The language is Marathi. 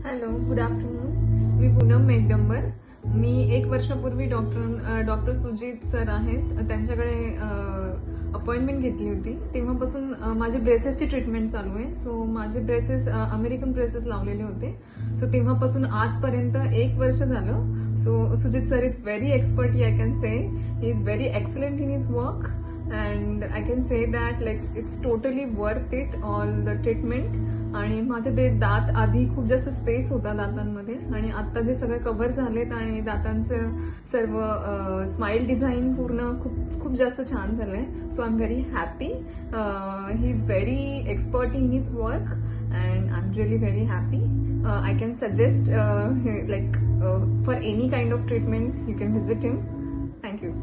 Hello, good afternoon. मी पूनम मेघडंबर. मी 1 वर्षापूर्वी डॉक्टर सुजित सर आहेत त्यांच्याकडे अपॉइंटमेंट घेतली होती. तेव्हापासून माझे ब्रेसेसची ट्रीटमेंट चालू आहे. सो माझे ब्रेसेस अमेरिकन ब्रेसेस लावलेले होते. सो तेव्हापासून आजपर्यंत 1 वर्ष झालं. So Sujit sir is very expert, I can say. He is very excellent in his work and I can say that like it's totally worth it all the treatment. आणि माझे ते दात आधी खूप जास्त स्पेस होता दातांमध्ये आणि आता जे सगळे कव्हर झालेत आणि दातांचं सर्व स्माइल डिझाईन पूर्ण खूप खूप जास्त छान झालंय. So I am very happy. He is very expert in his work and I am really very happy. I can suggest like for any kind of treatment you can visit him. Thank you.